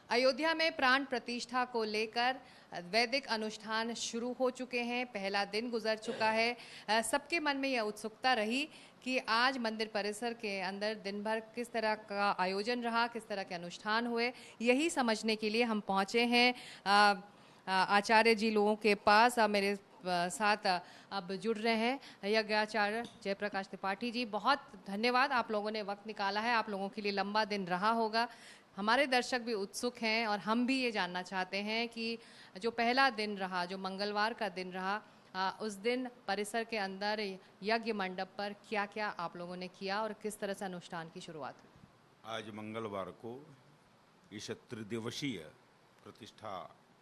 अयोध्या में प्राण प्रतिष्ठा को लेकर वैदिक अनुष्ठान शुरू हो चुके हैं। पहला दिन गुजर चुका है। सबके मन में यह उत्सुकता रही कि आज मंदिर परिसर के अंदर दिन भर किस तरह का आयोजन रहा, किस तरह के अनुष्ठान हुए। यही समझने के लिए हम पहुंचे हैं आचार्य जी लोगों के पास। मेरे साथ अब जुड़ रहे हैं यज्ञाचार्य जयप्रकाश त्रिपाठी जी। बहुत धन्यवाद, आप लोगों ने वक्त निकाला है। आप लोगों के लिए लंबा दिन रहा होगा। हमारे दर्शक भी उत्सुक हैं और हम भी ये जानना चाहते हैं कि जो पहला दिन रहा, जो मंगलवार का दिन रहा, उस दिन परिसर के अंदर यज्ञ मंडप पर क्या क्या आप लोगों ने किया और किस तरह से अनुष्ठान की शुरुआत हुई। आज मंगलवार को इस त्रिदिवसीय प्रतिष्ठा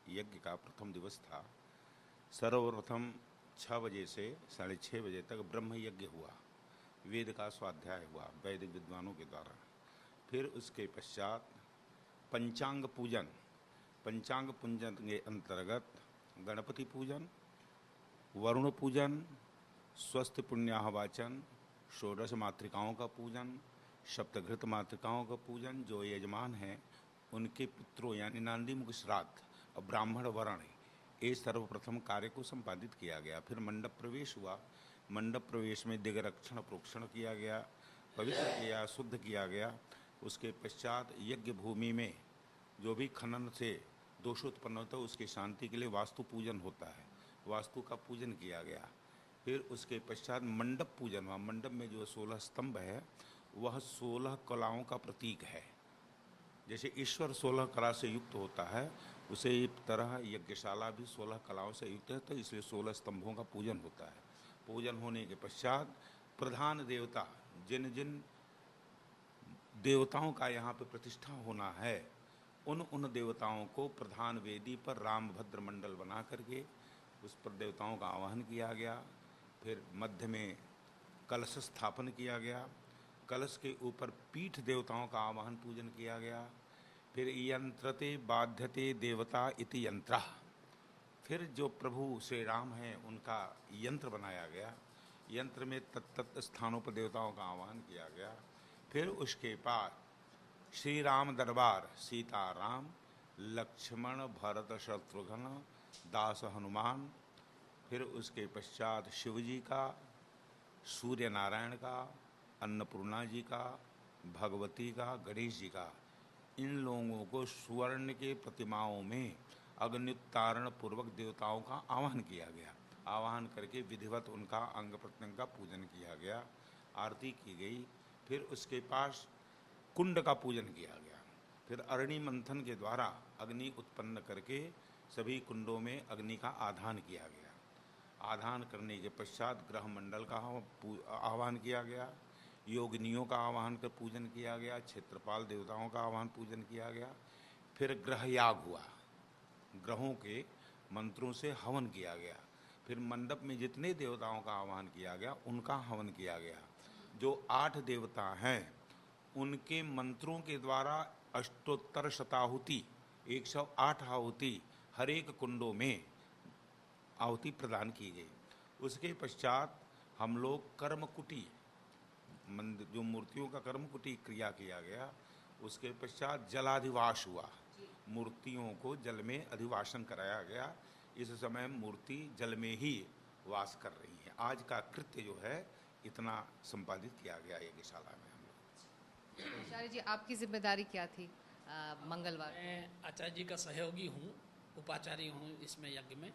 यज्ञ का प्रथम दिवस था। सर्वप्रथम 6 बजे से 6:30 बजे तक ब्रह्म यज्ञ हुआ, वेद का स्वाध्याय हुआ वैदिक विद्वानों के द्वारा। फिर उसके पश्चात पंचांग पूजन के अंतर्गत गणपति पूजन, वरुण पूजन, स्वस्थ पुण्याह वाचन, षोडश मातृकाओं का पूजन, सप्तघृत मातृकाओं का पूजन, जो यजमान हैं उनके पुत्रों यानी नांदी मुख श्राद्ध और ब्राह्मण वर्ण, ये सर्वप्रथम कार्य को संपादित किया गया। फिर मंडप प्रवेश हुआ। मंडप प्रवेश में दिग्रक्षण प्रोक्षण किया गया, पवित्र किया, शुद्ध किया गया। उसके पश्चात यज्ञ भूमि में जो भी खनन से दोष उत्पन्न होता है उसकी शांति के लिए वास्तु पूजन होता है, वास्तु का पूजन किया गया। फिर उसके पश्चात मंडप पूजन हुआ। मंडप में जो 16 स्तंभ है वह 16 कलाओं का प्रतीक है। जैसे ईश्वर 16 कला से युक्त होता है, उसे एक तरह यज्ञशाला भी 16 कलाओं से युक्त है, तो इसलिए 16 स्तंभों का पूजन होता है। पूजन होने के पश्चात प्रधान देवता, जिन जिन देवताओं का यहाँ पे प्रतिष्ठा होना है, उन देवताओं को प्रधान वेदी पर रामभद्र मंडल बना करके उस पर देवताओं का आवाहन किया गया। फिर मध्य में कलश स्थापन किया गया। कलश के ऊपर पीठ देवताओं का आवाहन पूजन किया गया। फिर यंत्रते बाध्यते देवता इति यंत्र, फिर जो प्रभु श्री राम हैं उनका यंत्र बनाया गया। यंत्र में तत्त स्थानों पर देवताओं का आवाहन किया गया। फिर उसके बाद श्री राम दरबार, सीता राम, लक्ष्मण भरत शत्रुघ्न दास हनुमान, फिर उसके पश्चात शिव जी का, सूर्य नारायण का, अन्नपूर्णा जी का, भगवती का, गणेश जी का, इन लोगों को स्वर्ण के प्रतिमाओं में अग्नितारण पूर्वक देवताओं का आवाहन किया गया। आवाहन करके विधिवत उनका अंग प्रत्यंग का पूजन किया गया, आरती की गई। फिर उसके पास कुंड का पूजन किया गया। फिर अरणि मंथन के द्वारा अग्नि उत्पन्न करके सभी कुंडों में अग्नि का आधान किया गया। आधान करने के पश्चात ग्रह मंडल का आह्वान किया गया, योगिनियों का आह्वान कर पूजन किया गया, क्षेत्रपाल देवताओं का आह्वान पूजन किया गया। फिर ग्रह याग हुआ, ग्रहों के मंत्रों से हवन किया गया। फिर मंडप में जितने देवताओं का आह्वान किया गया उनका हवन किया गया। जो 8 देवता हैं उनके मंत्रों के द्वारा अष्टोत्तर शताहुति 108 आहुति हर एक कुंडों में आहुति प्रदान की गई। उसके पश्चात हम लोग कर्मकुटी, मंदिर जो मूर्तियों का कर्मकुटी क्रिया किया गया। उसके पश्चात जलाधिवास हुआ, मूर्तियों को जल में अधिवासन कराया गया। इस समय मूर्ति जल में ही वास कर रही है। आज का कृत्य जो है इतना संपादित किया गया यज्ञशाला में। हम लोग आचार्य जी, आपकी जिम्मेदारी क्या थी मंगलवार? मैं आचार्य जी का सहयोगी हूँ, उपाचार्य हूँ इसमें यज्ञ में,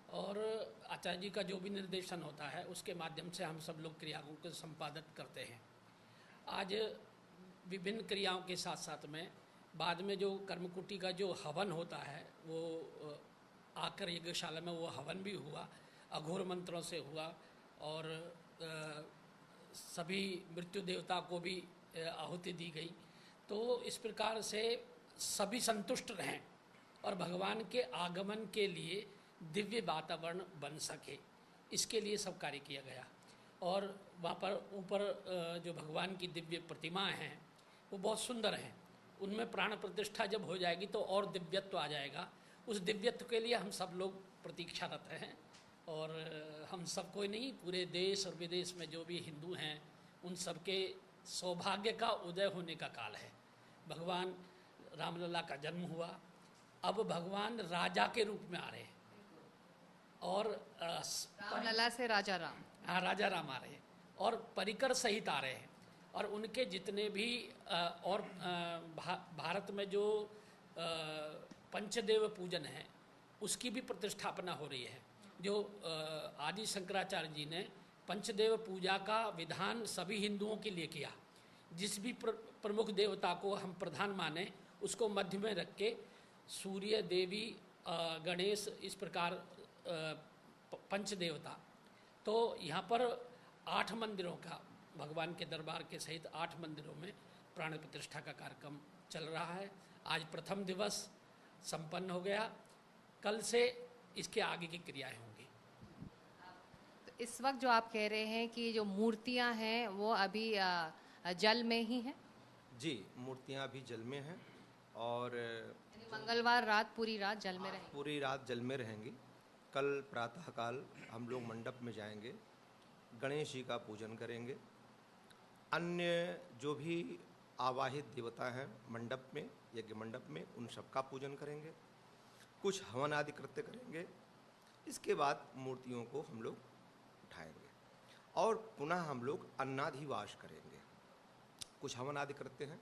और आचार्य जी का जो भी निर्देशन होता है उसके माध्यम से हम सब लोग क्रियाओं को संपादित करते हैं। आज विभिन्न क्रियाओं के साथ साथ में बाद में जो कर्मकुटी का जो हवन होता है वो आकर यज्ञशाला में वो हवन भी हुआ, अघोर मंत्रों से हुआ, और सभी मृत्यु देवता को भी आहुति दी गई। तो इस प्रकार से सभी संतुष्ट रहें और भगवान के आगमन के लिए दिव्य वातावरण बन सके, इसके लिए सब कार्य किया गया। और वहाँ पर ऊपर जो भगवान की दिव्य प्रतिमाएं हैं वो बहुत सुंदर हैं। उनमें प्राण प्रतिष्ठा जब हो जाएगी तो और दिव्यत्व आ जाएगा। उस दिव्यत्व के लिए हम सब लोग प्रतीक्षारत हैं, और हम सबको नहीं, पूरे देश और विदेश में जो भी हिंदू हैं उन सबके सौभाग्य का उदय होने का काल है। भगवान रामलला का जन्म हुआ। अब भगवान राजा के रूप में आ रहे हैं और रामलला से राजा राम। हाँ, राजा राम आ रहे हैं और परिकर सहित आ रहे हैं और उनके जितने भी और भारत में जो पंचदेव पूजन है उसकी भी प्रतिष्ठापना हो रही है। जो आदि शंकराचार्य जी ने पंचदेव पूजा का विधान सभी हिंदुओं के लिए किया। जिस भी प्रमुख देवता को हम प्रधान माने उसको मध्य में रख के सूर्य, देवी, गणेश, इस प्रकार पंचदेवता। तो यहाँ पर 8 मंदिरों का, भगवान के दरबार के सहित 8 मंदिरों में प्राण प्रतिष्ठा का कार्यक्रम चल रहा है। आज प्रथम दिवस संपन्न हो गया, कल से इसके आगे की क्रियाएं होंगी। तो इस वक्त जो आप कह रहे हैं कि जो मूर्तियां हैं वो अभी जल में ही हैं? जी, मूर्तियां अभी जल में हैं और मंगलवार रात पूरी रात जल में रहेंगी? पूरी रात जल में रहेंगी। कल प्रातःकाल हम लोग मंडप में जाएंगे, गणेश जी का पूजन करेंगे। अन्य जो भी आवाहित देवता हैं मंडप में, यज्ञ मंडप में, उन सबका पूजन करेंगे। कुछ हवन आदि कृत्य करेंगे। इसके बाद मूर्तियों को हम लोग उठाएंगे और पुनः हम लोग अन्नाधिवास करेंगे। कुछ हवन आदि कृत्य हैं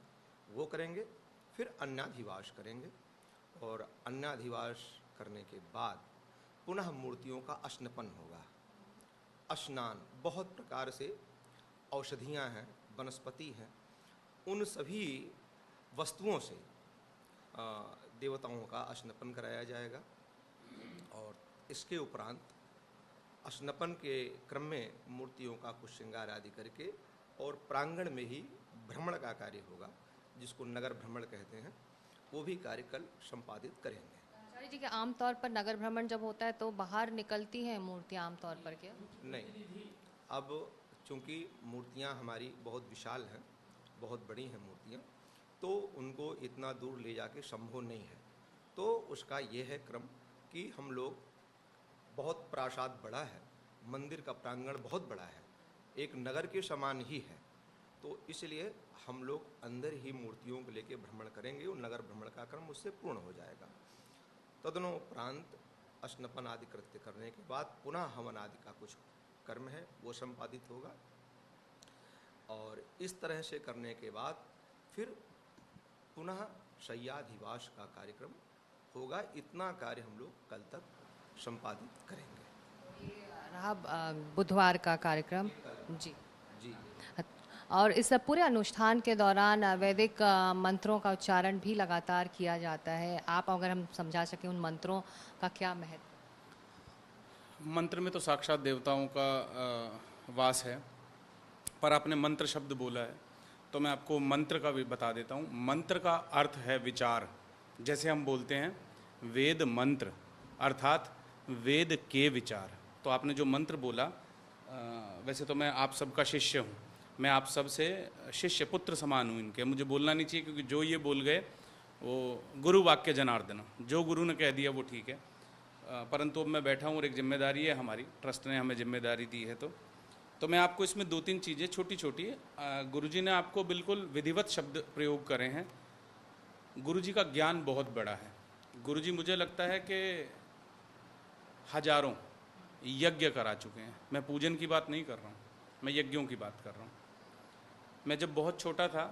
वो करेंगे, फिर अन्नाधिवास करेंगे और अन्नाधिवास करने के बाद पुनः मूर्तियों का स्नान होगा। स्नान, बहुत प्रकार से औषधियाँ हैं, वनस्पति हैं, उन सभी वस्तुओं से देवताओं का स्नान कराया जाएगा। और इसके उपरांत स्नान के क्रम में मूर्तियों का कुछ श्रृंगार आदि करके और प्रांगण में ही भ्रमण का कार्य होगा, जिसको नगर भ्रमण कहते हैं। वो भी कार्य कल संपादित करेंगे। आचार्य जी के आमतौर पर नगर भ्रमण जब होता है तो बाहर निकलती हैं मूर्तियां आमतौर पर क्या? नहीं, अब चूंकि मूर्तियां हमारी बहुत विशाल हैं, बहुत बड़ी हैं मूर्तियां, तो उनको इतना दूर ले जाके संभव नहीं है। तो उसका ये है क्रम कि हम लोग, बहुत प्रासाद बड़ा है, मंदिर का प्रांगण बहुत बड़ा है, एक नगर के समान ही है, तो इसलिए हम लोग अंदर ही मूर्तियों को लेके भ्रमण करेंगे और नगर भ्रमण का क्रम उससे पूर्ण हो जाएगा। तदनोपरांत स्नान आदि कृत्य करने के बाद पुनः हवन आदि का कुछ कर्म है वो संपादित होगा और इस तरह से करने के बाद फिर पुनः शय्याधिवास का कार्यक्रम होगा। इतना कार्य हम लोग कल तक संपादित करेंगे। ये रहा बुधवार का कार्यक्रम। जी जी। और इस पूरे अनुष्ठान के दौरान वैदिक मंत्रों का उच्चारण भी लगातार किया जाता है। आप अगर हम समझा सकें उन मंत्रों का क्या महत्व? मंत्र में तो साक्षात देवताओं का वास है, पर आपने मंत्र शब्द बोला है तो मैं आपको मंत्र का भी बता देता हूँ। मंत्र का अर्थ है विचार। जैसे हम बोलते हैं वेद मंत्र, अर्थात वेद के विचार। तो आपने जो मंत्र बोला, वैसे तो मैं आप सबका शिष्य हूँ, मैं आप सब से शिष्य पुत्र समान हूँ इनके। मुझे बोलना नहीं चाहिए क्योंकि जो ये बोल गए वो गुरु वाक्य जनार्दन, जो गुरु ने कह दिया वो ठीक है। परंतु अब मैं बैठा हूँ और एक जिम्मेदारी है हमारी, ट्रस्ट ने हमें जिम्मेदारी दी है। तो मैं आपको इसमें 2-3 चीज़ें छोटी छोटी, गुरुजी ने आपको बिल्कुल विधिवत शब्द प्रयोग करे हैं। गुरुजी का ज्ञान बहुत बड़ा है। गुरुजी मुझे लगता है कि हजारों यज्ञ करा चुके हैं। मैं पूजन की बात नहीं कर रहा हूँ, मैं यज्ञों की बात कर रहा हूँ। मैं जब बहुत छोटा था,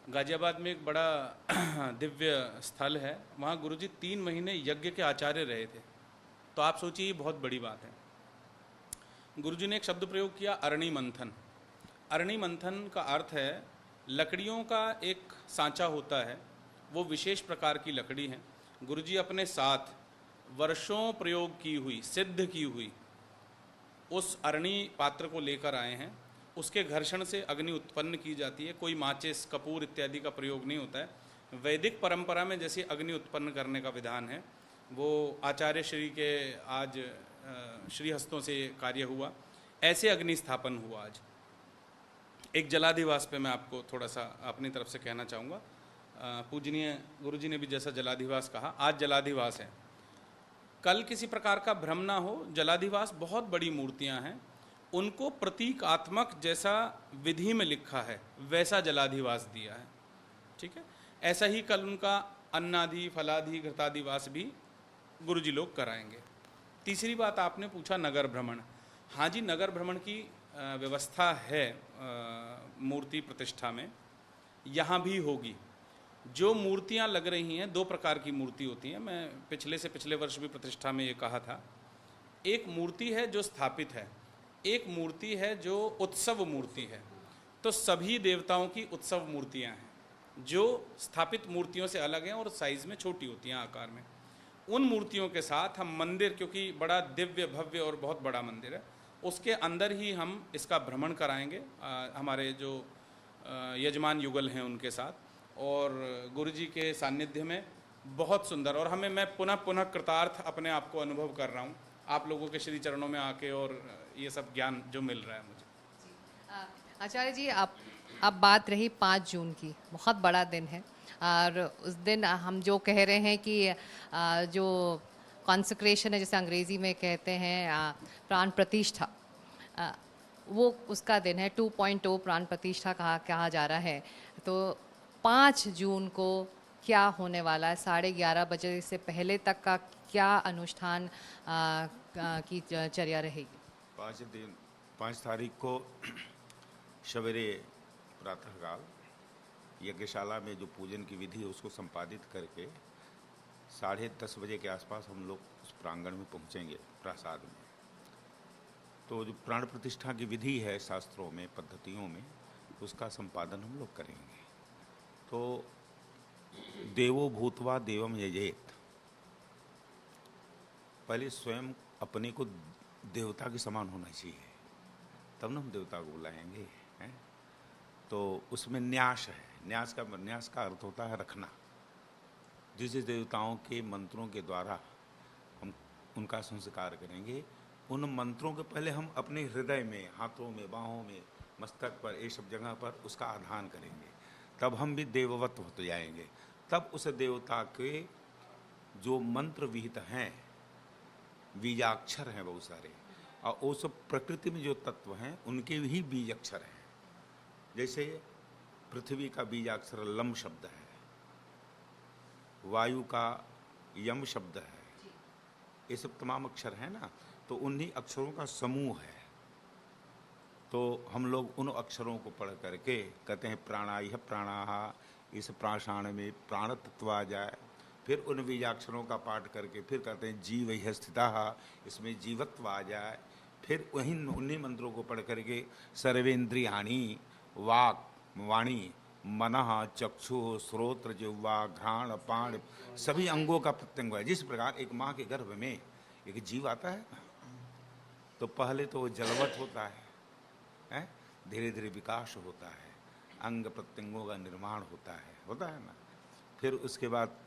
गाजियाबाद में एक बड़ा दिव्य स्थल है, वहाँ गुरुजी 3 महीने यज्ञ के आचार्य रहे थे। तो आप सोचिए ये बहुत बड़ी बात है। गुरुजी ने एक शब्द प्रयोग किया, अरणि मंथन। अरणि मंथन का अर्थ है लकड़ियों का एक सांचा होता है, वो विशेष प्रकार की लकड़ी है। गुरुजी अपने साथ वर्षों प्रयोग की हुई, सिद्ध की हुई उस अरणि पात्र को लेकर आए हैं। उसके घर्षण से अग्नि उत्पन्न की जाती है। कोई माचिस, कपूर इत्यादि का प्रयोग नहीं होता है। वैदिक परंपरा में जैसे अग्नि उत्पन्न करने का विधान है, वो आचार्य श्री के आज श्रीहस्तों से कार्य हुआ, ऐसे अग्नि स्थापन हुआ। आज एक जलाधिवास पे मैं आपको थोड़ा सा अपनी तरफ से कहना चाहूँगा। पूजनीय गुरुजी ने भी जैसा जलाधिवास कहा, आज जलाधिवास है। कल किसी प्रकार का भ्रम ना हो, जलाधिवास बहुत बड़ी मूर्तियां हैं, उनको प्रतीकात्मक जैसा विधि में लिखा है वैसा जलाधिवास दिया है। ठीक है, ऐसा ही कल उनका अन्नादि फलादि घृतादि वास भी गुरुजी लोग कराएंगे। तीसरी बात आपने पूछा नगर भ्रमण। हाँ जी, नगर भ्रमण की व्यवस्था है मूर्ति प्रतिष्ठा में, यहाँ भी होगी। जो मूर्तियाँ लग रही हैं, 2 प्रकार की मूर्ति होती हैं। मैं पिछले वर्ष भी प्रतिष्ठा में ये कहा था। एक मूर्ति है जो स्थापित है, एक मूर्ति है जो उत्सव मूर्ति है। तो सभी देवताओं की उत्सव मूर्तियाँ हैं जो स्थापित मूर्तियों से अलग हैं और साइज़ में छोटी होती हैं आकार में। उन मूर्तियों के साथ हम मंदिर, क्योंकि बड़ा दिव्य भव्य और बहुत बड़ा मंदिर है, उसके अंदर ही हम इसका भ्रमण कराएंगे हमारे जो यजमान युगल हैं उनके साथ, और गुरुजी के सानिध्य में। बहुत सुंदर, और मैं पुनः कृतार्थ अपने आप को अनुभव कर रहा हूँ आप लोगों के श्री चरणों में आके, और ये सब ज्ञान जो मिल रहा है मुझे। आचार्य जी, अब बात रही 5 जून की, बहुत बड़ा दिन है, और उस दिन हम जो कह रहे हैं कि जो कॉन्सेक्रेशन है, जैसे अंग्रेज़ी में कहते हैं प्राण प्रतिष्ठा, वो उसका दिन है। 2.0 प्राण प्रतिष्ठा कहा जा रहा है। तो 5 जून को क्या होने वाला है? 11:30 बजे से पहले तक का क्या अनुष्ठान की चर्या रहेगी? 5 तारीख को सवेरे प्रातःकाल यज्ञशाला में जो पूजन की विधि है उसको संपादित करके 10:30 बजे के आसपास हम लोग उस प्रांगण में पहुंचेंगे प्रासाद में। तो जो प्राण प्रतिष्ठा की विधि है शास्त्रों में, पद्धतियों में, उसका संपादन हम लोग करेंगे। तो देवो भूतवा देवम यजेत, पहले स्वयं अपने को देवता के समान होना चाहिए, तब ना हम देवता को बुलाएंगे, हैं? तो उसमें न्यास है। न्यास का अर्थ होता है रखना। जिस देवताओं के मंत्रों के द्वारा हम उनका संस्कार करेंगे, उन मंत्रों के पहले हम अपने हृदय में, हाथों में, बाहों में, मस्तक पर, ये सब जगह पर उसका आधान करेंगे। तब हम भी देववत हो जाएंगे। तब उस देवता के जो मंत्र विहित हैं, बीजाक्षर हैं बहुत सारे, और वो सब प्रकृति में जो तत्व हैं उनके भी बीज अक्षर हैं। जैसे पृथ्वी का बीजाक्षर लम शब्द है, वायु का यम शब्द है, ये सब तमाम अक्षर हैं ना, तो उन्हीं अक्षरों का समूह है। तो हम लोग उन अक्षरों को पढ़ करके कहते हैं प्राणाय प्राणाः, इस प्राषाण में प्राण तत्व आ जाए। फिर उन बीजाक्षरों का पाठ करके फिर कहते हैं जीव यह स्थितः, इसमें जीवत्व आ जाए। फिर उन्हीं मंत्रों को पढ़ करके सर्वेन्द्रियाणि, वाक् वाणी, मनः, चक्षु, श्रोत्र, जिह्वा, घ्राण, पाण, सभी अंगों का प्रत्यंग है। जिस प्रकार एक माँ के गर्भ में एक जीव आता है ना, तो पहले तो वो जलवत होता है, धीरे धीरे विकास होता है, अंग प्रत्यंगों का निर्माण होता है ना। फिर उसके बाद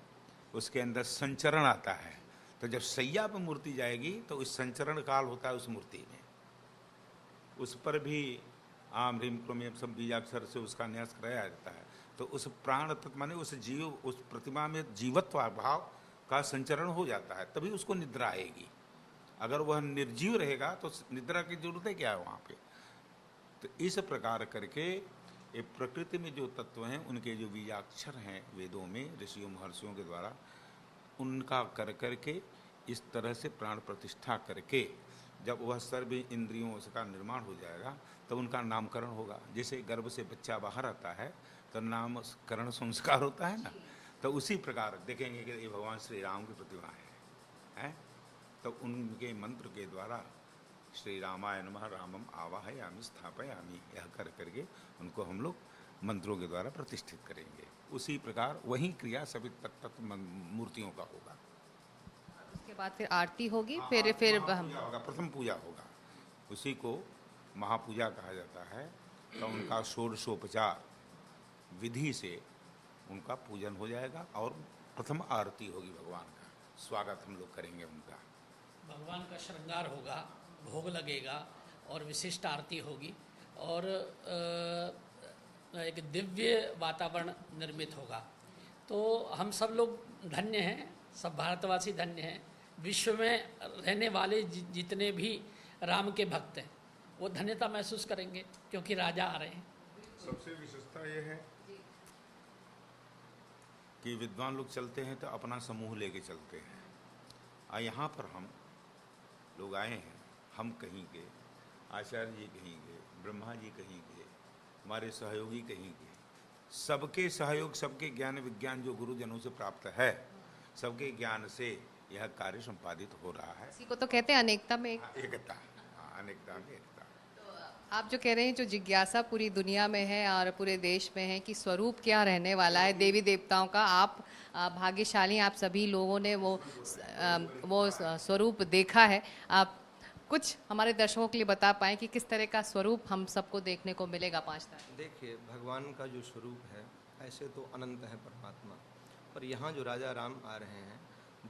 उसके अंदर संचरण आता है। तो जब सैया पर मूर्ति जाएगी तो इस संचरण काल होता है उस मूर्ति में। उस पर भी आम ह्रीम क्रोम सब बीजाक्षर से उसका न्यास कराया जाता है। तो उस प्राण तत्व माने उस जीव, उस प्रतिमा में जीवत्व भाव का संचरण हो जाता है, तभी उसको निद्रा आएगी। अगर वह निर्जीव रहेगा तो निद्रा की जरूरत है क्या है वहाँ पे? तो इस प्रकार करके ये प्रकृति में जो तत्व हैं उनके जो बीजाक्षर हैं वेदों में ऋषियों महर्षियों के द्वारा, उनका कर करके इस तरह से प्राण प्रतिष्ठा करके जब वह सर्व इंद्रियों का निर्माण हो जाएगा तब उनका नामकरण होगा। जैसे गर्भ से बच्चा बाहर आता है तो नामकरण संस्कार होता है ना, तो उसी प्रकार देखेंगे कि ये भगवान श्री राम की प्रतिमा है? तो उनके मंत्र के द्वारा श्री रामाय नमः रामम आवाहयामि स्थापयामि, यह कर करके उनको हम लोग मंत्रों के द्वारा प्रतिष्ठित करेंगे। उसी प्रकार वही क्रिया सभी तत्व मूर्तियों का होगा। उसके बाद फिर आरती होगी, फिर होगा, प्रथम पूजा होगा, उसी को महापूजा कहा जाता है। तो उनका षोडशोपचार विधि से उनका पूजन हो जाएगा और प्रथम आरती होगी, भगवान का स्वागत हम लोग करेंगे उनका। भगवान का श्रृंगार होगा, भोग लगेगा और विशिष्ट आरती होगी और एक दिव्य वातावरण निर्मित होगा। तो हम सब लोग धन्य हैं, सब भारतवासी धन्य हैं। विश्व में रहने वाले जितने भी राम के भक्त हैं वो धन्यता महसूस करेंगे क्योंकि राजा आ रहे हैं। सबसे विशेषता ये है कि विद्वान लोग चलते हैं तो अपना समूह लेके चलते हैं। यहाँ पर हम लोग आए हैं, हम कहेंगे, आचार्य जी कहेंगे, ब्रह्मा जी कहेंगे, हमारे सहयोगी कहेंगे, सबके सहयोग, सबके ज्ञान विज्ञान जो गुरुजनों से प्राप्त है, सबके ज्ञान से यह कार्य संपादित हो रहा है। इसी को तो कहते हैं अनेकता में एकता, अनेकता में एकता। आप जो कह रहे हैं, जो जिज्ञासा पूरी दुनिया में है और पूरे देश में है कि स्वरूप क्या रहने वाला है देवी देवताओं का, आप भाग्यशाली, आप सभी लोगों ने वो स्वरूप देखा है। आप कुछ हमारे दर्शकों के लिए बता पाएं कि किस तरह का स्वरूप हम सबको देखने को मिलेगा 5 तारीख? देखिए, भगवान का जो स्वरूप है ऐसे तो अनंत है परमात्मा, पर यहाँ जो राजा राम आ रहे हैं,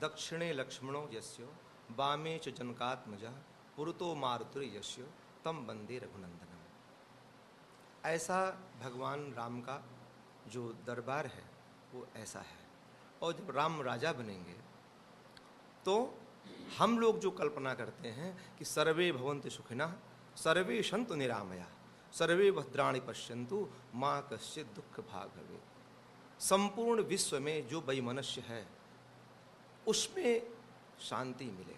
दक्षिणे लक्ष्मणो यस्य वामे च जनकात्मजा पुरतो मारुतिर यस्य तम वंदे रघुनंदनम। ऐसा भगवान राम का जो दरबार है वो ऐसा है। और जब राम राजा बनेंगे तो हम लोग जो कल्पना करते हैं कि सर्वे भवन्तु सुखिनः सर्वे सन्तु निरामया सर्वे भद्राणि पश्यन्तु माँ कश्चित् दुःख भाग् भवेत्। संपूर्ण विश्व में जो वैमनस्य है उसमें शांति मिले।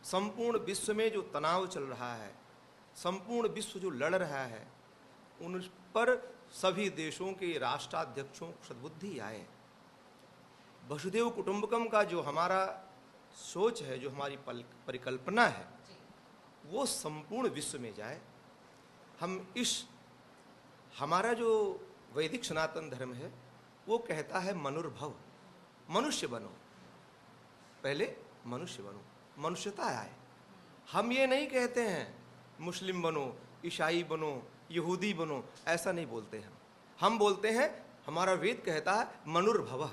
संपूर्ण विश्व में जो तनाव चल रहा है, संपूर्ण विश्व जो लड़ रहा है, उन पर सभी देशों के राष्ट्राध्यक्षों को सद्बुद्धि आए। वसुदेव कुटुंबकम का जो हमारा सोच है, जो हमारी परिकल्पना है, वो संपूर्ण विश्व में जाए। हम हमारा जो वैदिक सनातन धर्म है वो कहता है मनुर्भव, मनुष्य बनो, पहले मनुष्य बनो, मनुष्यता आए। हम ये नहीं कहते हैं मुस्लिम बनो, ईसाई बनो, यहूदी बनो, ऐसा नहीं बोलते हैं। हम बोलते हैं, हमारा वेद कहता है मनुर्भव,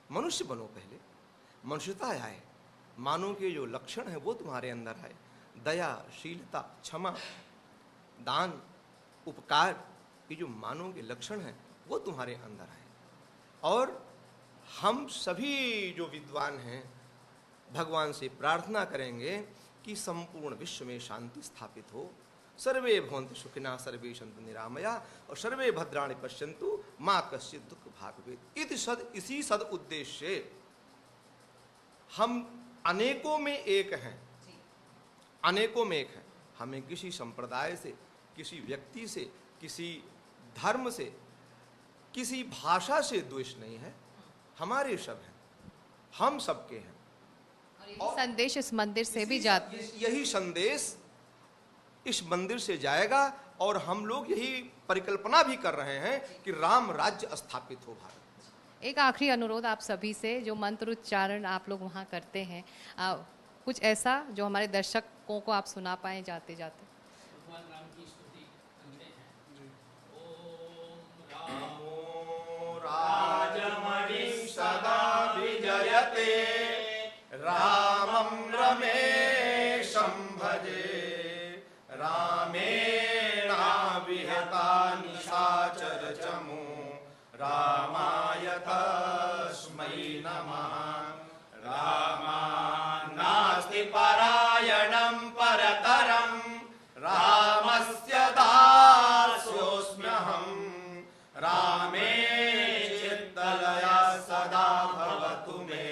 मनुष्य बनो, पहले मनुष्यता आए। मानव के जो लक्षण है वो तुम्हारे अंदर आए। दया, शीलता, क्षमा, दान, उपकार, ये जो मानव के लक्षण हैं वो तुम्हारे अंदर आए। और हम सभी जो विद्वान हैं भगवान से प्रार्थना करेंगे कि संपूर्ण विश्व में शांति स्थापित हो। सर्वे भवन्तु सुखिनः सर्वे सन्तु निरामया और सर्वे भद्राणि पश्यन्तु माँ कश्चित् दुःख भाग् भवेत्। इसी सद उद्देश्य से हम अनेकों में एक हैं, अनेकों में एक हैं। हमें किसी संप्रदाय से, किसी व्यक्ति से, किसी धर्म से, किसी भाषा से द्वेष नहीं है। हमारे सब हैं, हम सबके हैं। और संदेश इस मंदिर से भी जाता है। यही संदेश इस मंदिर से जाएगा और हम लोग यही परिकल्पना भी कर रहे हैं कि राम राज्य स्थापित हो भारत। एक आखिरी अनुरोध आप सभी से, जो मंत्र उच्चारण आप लोग वहाँ करते हैं, कुछ ऐसा जो हमारे दर्शकों को आप सुना पाए जाते जाते। भगवान राम की स्तुति करते हैं। ओम रामो राजमणि सदा विजयते रामं रमेशं भजे रामेण विहता निशाचर चमु रामाय तस्मै नमः। रामान्नास्ति परायणं परतरं रामस्य दासोऽस्म्यहं रामे चित्तलया सदा भवतु मे